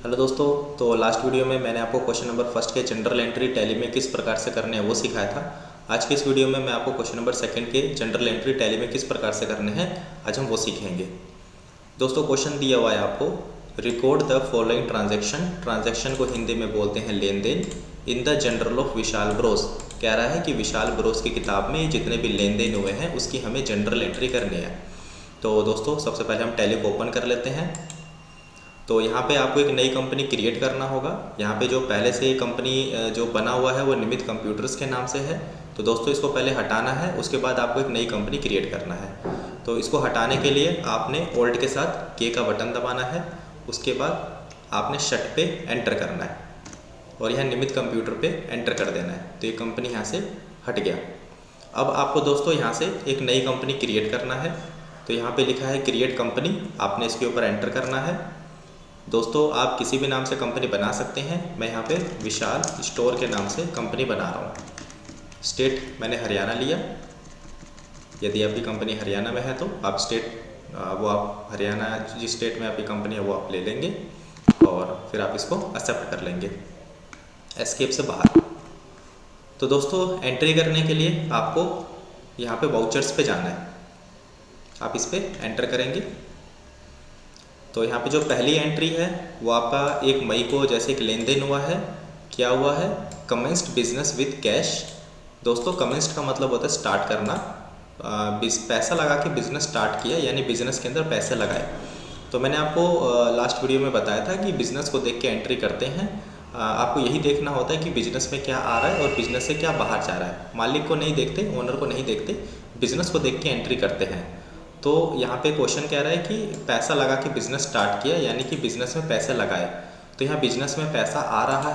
Hello दोस्तों, तो last video में मैंने आपको क्वेश्चन नंबर फर्स्ट के जनरल एंट्री टैली में किस प्रकार से करने हैं वो सिखाया था। आज के इस वीडियो में मैं आपको क्वेश्चन नंबर सेकंड के जनरल एंट्री टैली में किस प्रकार से करने हैं आज हम वो सीखेंगे। दोस्तों क्वेश्चन दिया हुआ है आपको, record the following transaction. Transaction को हिंदी में बोलते हैं लेन देन in the journal of Vishal Bros. कह रहा है कि विशाल ब्रोस की किताब में जितने भी लेन देन हुए हैं उसकी हमें जनरल एंट्री करनी है। तो दोस्तों सबसे पहले हम टैली को ओपन कर लेते हैं। तो यहाँ पे आपको एक नई कंपनी क्रिएट करना होगा। यहाँ पे जो पहले से कंपनी जो बना हुआ है वो निमित कंप्यूटर्स के नाम से है। तो दोस्तों इसको पहले हटाना है, उसके बाद आपको एक नई कंपनी क्रिएट करना है। तो इसको हटाने के लिए आपने ऑल्ट के साथ के का बटन दबाना है, उसके बाद आपने शट पे एंटर करना है और यहाँ निमित कंप्यूटर पे एंटर कर देना है। तो ये कंपनी यहाँ से हट गया। अब आपको दोस्तों यहाँ से एक नई कंपनी क्रिएट करना है। तो यहाँ पे लिखा है क्रिएट कंपनी, आपने इसके ऊपर एंटर करना है। दोस्तों आप किसी भी नाम से कंपनी बना सकते हैं। मैं यहाँ पे विशाल स्टोर के नाम से कंपनी बना रहा हूँ। स्टेट मैंने हरियाणा लिया। यदि आपकी कंपनी हरियाणा में है तो आप स्टेट वो आप हरियाणा जिस स्टेट में आपकी कंपनी है वो आप ले लेंगे और फिर आप इसको एक्सेप्ट कर लेंगे एस्केप से बाहर। तो दोस्तों एंट्री करने के लिए आपको यहाँ पे वाउचर्स पे जाना है। आप इस पर एंटर करेंगे तो यहाँ पे जो पहली एंट्री है वो आपका 1 मई को जैसे एक लेन देन हुआ है। क्या हुआ है? Commenced business with cash. दोस्तों कमेंस्ड का मतलब होता है स्टार्ट करना। पैसा लगा के बिजनेस स्टार्ट किया, यानी बिजनेस के अंदर पैसे लगाए। तो मैंने आपको लास्ट वीडियो में बताया था कि बिजनेस को देख के एंट्री करते हैं। आपको यही देखना होता है कि बिजनेस में क्या आ रहा है और बिजनेस से क्या बाहर जा रहा है। मालिक को नहीं देखते, ओनर को नहीं देखते, बिजनेस को देख के एंट्री करते हैं। तो यहाँ पे क्वेश्चन कह रहा है कि पैसा लगा के बिज़नेस स्टार्ट किया, यानी कि बिज़नेस में पैसे लगाए। तो यहाँ बिज़नेस में पैसा आ रहा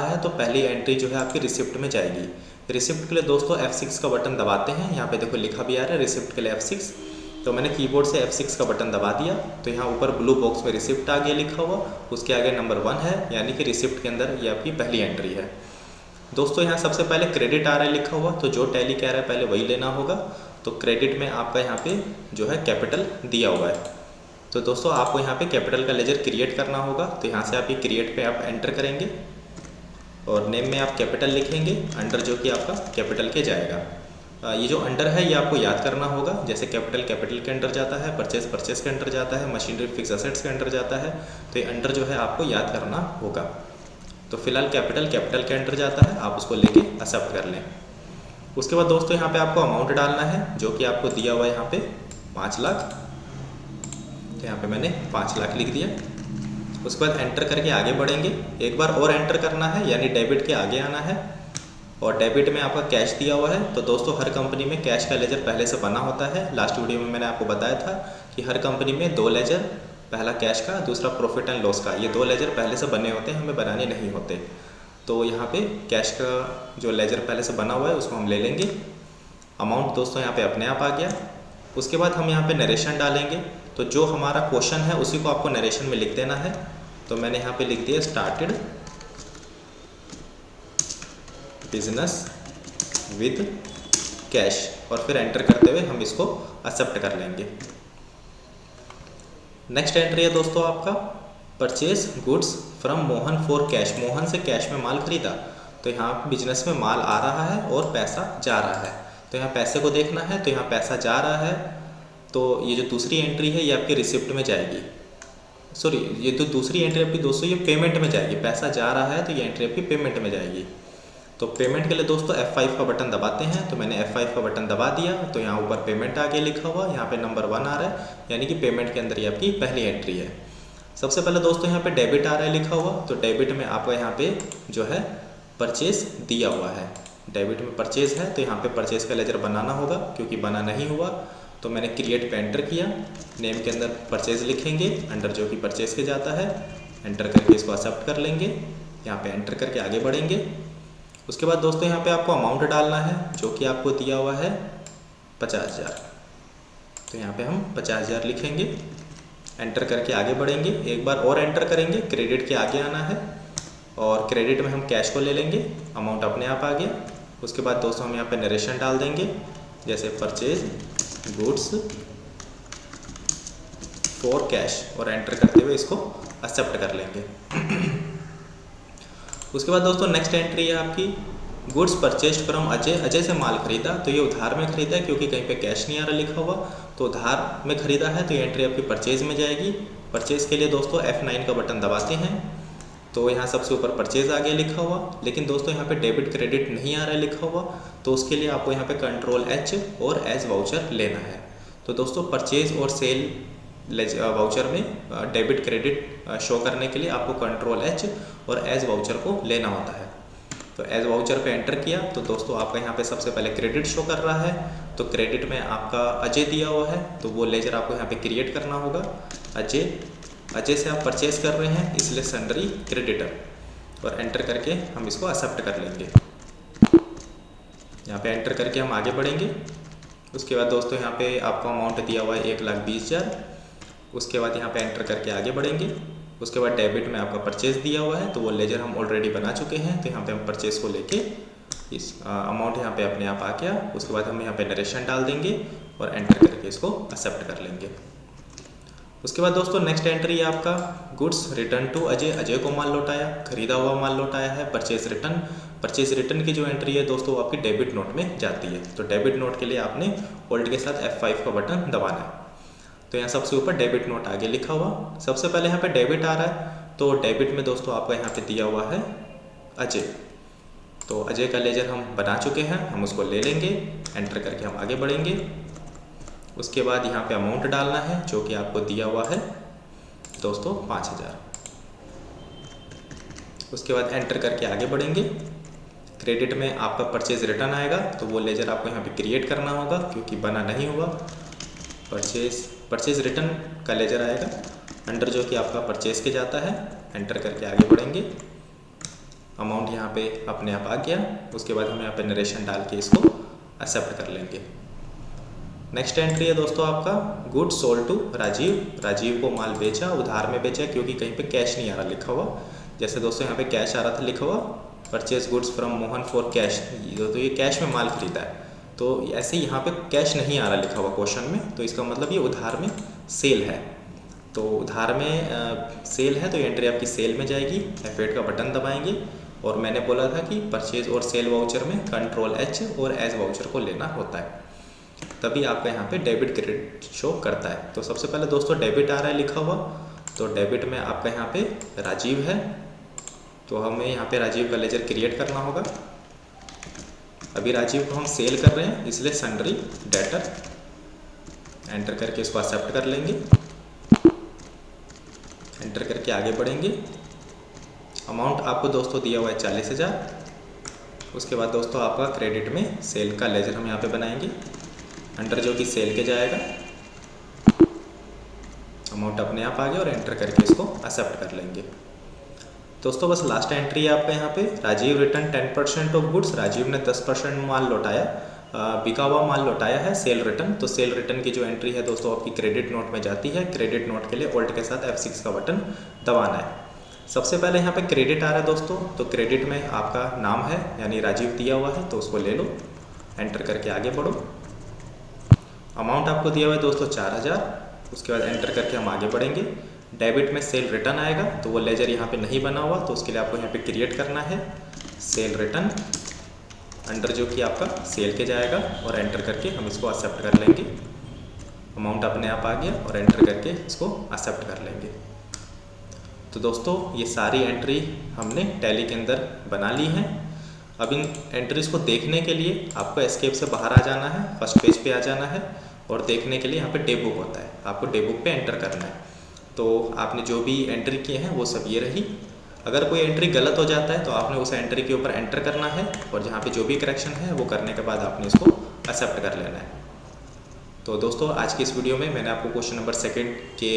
है, तो पहली एंट्री जो है आपकी रिसिप्ट में जाएगी। रिसिप्ट के लिए दोस्तों F6 का बटन दबाते हैं। यहाँ पे देखो लिखा भी आ रहा है रिसिप्ट के लिए F6। तो मैंने कीबोर्ड से F6 का बटन दबा दिया तो यहाँ ऊपर ब्लू बॉक्स में रिसिप्ट आ गया लिखा हुआ, उसके आगे नंबर 1 है, यानी कि रिसिप्ट के अंदर ये आपकी पहली एंट्री है। दोस्तों यहाँ सबसे पहले क्रेडिट आ रहा है लिखा हुआ, तो जो टैली कह रहा है पहले वही लेना होगा। तो क्रेडिट में आपका यहाँ पे जो है कैपिटल दिया हुआ है। तो दोस्तों आपको यहाँ पे कैपिटल का लेजर क्रिएट करना होगा। तो यहाँ से आप ये क्रिएट पे आप एंटर करेंगे और नेम में आप कैपिटल लिखेंगे, अंडर जो कि आपका कैपिटल के जाएगा। ये जो अंडर है ये आपको याद करना होगा। जैसे कैपिटल कैपिटल के अंडर जाता है, परचेज परचेज के अंडर जाता है, मशीनरी फिक्स असेट्स के अंडर जाता है। तो ये अंडर जो है आपको याद करना होगा। तो फिलहाल कैपिटल कैपिटल के अंडर जाता है, आप उसको लेके एक्सेप्ट कर लें। उसके बाद दोस्तों यहाँ पे आपको अमाउंट डालना है जो कि आपको दिया हुआ है यहाँ पे 5 लाख। तो यहाँ पे मैंने 5 लाख लिख दिया। उसके बाद एंटर करके आगे बढ़ेंगे। एक बार और एंटर करना है, यानी डेबिट के आगे आना है। और डेबिट में आपका कैश दिया हुआ है। तो दोस्तों हर कंपनी में कैश का लेजर पहले से बना होता है। लास्ट वीडियो में मैंने आपको बताया था कि हर कंपनी में 2 लेजर, पहला कैश का, दूसरा प्रॉफिट एंड लॉस का, ये 2 लेजर पहले से बने होते हैं, हमें बनाने नहीं होते। तो यहाँ पे कैश का जो लेजर पहले से बना हुआ है उसको हम ले लेंगे। अमाउंट दोस्तों यहाँ पे अपने आप आ गया। उसके बाद हम यहाँ पे नरेशन डालेंगे। तो जो हमारा क्वेश्चन है उसी को आपको नरेशन में लिख देना है। तो मैंने यहाँ पे लिख दिया स्टार्टेड बिजनेस विद कैश और फिर एंटर करते हुए हम इसको एक्सेप्ट कर लेंगे। नेक्स्ट एंट्री है दोस्तों आपका purchase goods from Mohan for cash. Mohan से कैश में माल खरीदा। तो यहाँ बिजनेस में माल आ रहा है और पैसा जा रहा है। तो यहाँ पैसे को देखना है, तो यहाँ पैसा जा रहा है। तो ये जो दूसरी एंट्री है ये आपकी रिसिप्ट में जाएगी। सॉरी, ये तो दूसरी एंट्री आपकी दोस्तों ये पेमेंट में जाएगी। पैसा जा रहा है तो ये एंट्री आपकी पेमेंट में जाएगी। तो पेमेंट के लिए दोस्तों F5 का बटन दबाते हैं। तो मैंने F5 का बटन दबा दिया। तो यहाँ ऊपर पेमेंट आगे लिखा हुआ, यहाँ पे नंबर 1 आ रहा है, यानी कि पेमेंट के अंदर ये आपकी पहली एंट्री है। सबसे पहले दोस्तों यहाँ पे डेबिट आ रहा है लिखा हुआ। तो डेबिट में आपका यहाँ पे जो है परचेज दिया हुआ है। डेबिट में परचेज है तो यहाँ पे परचेज का लेजर बनाना होगा, क्योंकि बना नहीं हुआ। तो मैंने क्रिएट पे एंटर किया। नेम के अंदर परचेज लिखेंगे, अंडर जो कि परचेज के जाता है। एंटर करके इसको एक्सेप्ट कर लेंगे। यहाँ पे एंटर करके आगे बढ़ेंगे। उसके बाद दोस्तों यहाँ पे आपको अमाउंट डालना है जो कि आपको दिया हुआ है 50,000। तो यहाँ पे हम 50,000 लिखेंगे। एंटर करके आगे बढ़ेंगे। एक बार और एंटर करेंगे, क्रेडिट के आगे आना है और क्रेडिट में हम कैश को ले लेंगे। अमाउंट अपने आप आ गया। उसके बाद दोस्तों हम यहाँ पे नरेशन डाल देंगे, जैसे परचेज गुड्स फॉर कैश, और एंटर करते हुए इसको एक्सेप्ट कर लेंगे। उसके बाद दोस्तों नेक्स्ट एंट्री है आपकी goods purchased from Ajay. Ajay से माल खरीदा, तो ये उधार में खरीदा है क्योंकि कहीं पे कैश नहीं आ रहा लिखा हुआ, तो उधार में खरीदा है, तो ये एंट्री आपकी परचेज में जाएगी। परचेज के लिए दोस्तों F9 का बटन दबाते हैं, तो यहाँ सबसे ऊपर परचेज आ गया लिखा हुआ, लेकिन दोस्तों यहाँ पे डेबिट क्रेडिट नहीं आ रहा है लिखा हुआ, तो उसके लिए आपको यहाँ पे Ctrl+H और एज वाउचर लेना है। तो दोस्तों परचेज और सेल वाउचर में डेबिट क्रेडिट शो करने के लिए आपको Ctrl+H और एज वाउचर को लेना होता है। तो एज वाउचर पे एंटर किया तो दोस्तों आपका यहाँ पे सबसे पहले क्रेडिट शो कर रहा है, तो क्रेडिट में आपका अजय दिया हुआ है, तो वो लेजर आपको यहाँ पे क्रिएट करना होगा। अजय से आप परचेज कर रहे हैं इसलिए सन्ड्री क्रेडिटर, और एंटर करके हम इसको एक्सेप्ट कर लेंगे। यहाँ पे एंटर करके हम आगे बढ़ेंगे। उसके बाद दोस्तों यहाँ पे आपका अमाउंट दिया हुआ है 1,20,000। उसके बाद यहाँ पे एंटर करके आगे बढ़ेंगे। उसके बाद डेबिट में आपका परचेज दिया हुआ है, तो वो लेजर हम ऑलरेडी बना चुके हैं, तो यहाँ पे हम परचेज को लेके इस अमाउंट यहाँ पे अपने आप आ गया। उसके बाद हम यहाँ पे नरेशन डाल देंगे और एंटर करके इसको एक्सेप्ट कर लेंगे। उसके बाद दोस्तों नेक्स्ट एंट्री है आपका goods return to Ajay. Ajay को माल लौटाया, खरीदा हुआ माल लौटाया है। परचेज रिटर्न, परचेज रिटर्न की जो एंट्री है दोस्तों वो आपकी डेबिट नोट में जाती है, तो डेबिट नोट के लिए आपने ऑल्ट के साथ F5 का बटन दबाना है। तो यहाँ सबसे ऊपर डेबिट नोट आगे लिखा हुआ, सबसे पहले यहाँ पे डेबिट आ रहा है, तो डेबिट में दोस्तों आपका यहाँ पे दिया हुआ है अजय, तो अजय का लेजर हम बना चुके हैं, हम उसको ले लेंगे। एंटर करके हम आगे बढ़ेंगे। उसके बाद यहाँ पे अमाउंट डालना है जो कि आपको दिया हुआ है दोस्तों 5,000। उसके बाद एंटर करके आगे बढ़ेंगे। क्रेडिट में आपका परचेज रिटर्न आएगा, तो वो लेजर आपको यहाँ पे क्रिएट करना होगा क्योंकि बना नहीं हुआ। परचेज रिटर्न का लेजर आएगा अंडर जो कि आपका परचेज के जाता है। एंटर करके आगे बढ़ेंगे। अमाउंट यहाँ पे अपने आप आ गया। उसके बाद हम यहाँ पे नरेशन डाल के इसको एक्सेप्ट कर लेंगे। नेक्स्ट एंट्री है दोस्तों आपका good sold to Rajeev. Rajeev को माल बेचा, उधार में बेचा क्योंकि कहीं पे कैश नहीं आ रहा लिखा हुआ। जैसे दोस्तों यहाँ पे कैश आ रहा था लिखा हुआ purchase goods from Mohan for cash, तो ये कैश में माल खरीदा है, तो ऐसे यहाँ पे कैश नहीं आ रहा लिखा हुआ क्वेश्चन में, तो इसका मतलब ये उधार में सेल है। तो उधार में सेल है, तो ये एंट्री आपकी सेल में जाएगी। F8 का बटन दबाएंगे, और मैंने बोला था कि परचेज और सेल वाउचर में Ctrl+H और एज वाउचर को लेना होता है, तभी आपका यहाँ पे डेबिट क्रेडिट शो करता है। तो सबसे पहले दोस्तों डेबिट आ रहा है लिखा हुआ, तो डेबिट में आपका यहाँ पे राजीव है, तो हमें यहाँ पे राजीव का लेजर क्रिएट करना होगा। अभी राजीव को हम सेल कर रहे हैं इसलिए सन्ड्री डेटर। एंटर करके इसको एक्सेप्ट कर लेंगे। एंटर करके आगे बढ़ेंगे। अमाउंट आपको दोस्तों दिया हुआ है 40,000। उसके बाद दोस्तों आपका क्रेडिट में सेल का लेजर हम यहाँ पे बनाएंगे अंडर जो कि सेल के जाएगा। अमाउंट अपने आप आ गया और एंटर करके इसको एक्सेप्ट कर लेंगे। दोस्तों बस लास्ट एंट्री है आपका यहाँ पे Rajeev return 10% off goods. Rajeev ने 10% माल लौटाया, बिका हुआ माल लौटाया है। सेल रिटर्न, तो सेल रिटर्न की जो एंट्री है दोस्तों आपकी क्रेडिट नोट में जाती है। क्रेडिट नोट के लिए ऑल्ट के साथ F6 का बटन दबाना है। सबसे पहले यहाँ पे क्रेडिट आ रहा है दोस्तों, तो क्रेडिट में आपका नाम है यानी राजीव दिया हुआ है, तो उसको ले लो। एंटर करके आगे बढ़ो। अमाउंट आपको दिया हुआ है दोस्तों 4,000। उसके बाद एंटर करके हम आगे बढ़ेंगे। डेबिट में सेल रिटर्न आएगा, तो वो लेजर यहाँ पे नहीं बना हुआ, तो उसके लिए आपको यहाँ पे क्रिएट करना है सेल रिटर्न अंडर जो कि आपका सेल के जाएगा, और एंटर करके हम इसको एक्सेप्ट कर लेंगे। अमाउंट अपने आप आ गया और एंटर करके इसको एक्सेप्ट कर लेंगे। तो दोस्तों ये सारी एंट्री हमने टैली के अंदर बना ली हैं। अब इन एंट्रीज़ को देखने के लिए आपको एस्केप से बाहर आ जाना है, फर्स्ट पेज पे आ जाना है, और देखने के लिए यहाँ पे डे बुक होता है, आपको डे बुक पे एंटर करना है। तो आपने जो भी एंट्री किए हैं वो सब ये रही। अगर कोई एंट्री गलत हो जाता है तो आपने उस एंट्री के ऊपर एंटर करना है, और जहाँ पे जो भी करेक्शन है वो करने के बाद आपने इसको एक्सेप्ट कर लेना है। तो दोस्तों आज की इस वीडियो में मैंने आपको क्वेश्चन नंबर 2 के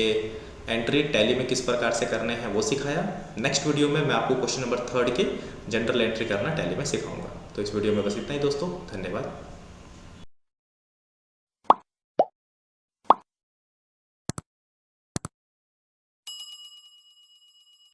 एंट्री टैली में किस प्रकार से करने हैं वो सिखाया। नेक्स्ट वीडियो में मैं आपको क्वेश्चन नंबर 3 के जनरल एंट्री करना टैली में सिखाऊंगा। तो इस वीडियो में बस इतना ही दोस्तों, धन्यवाद।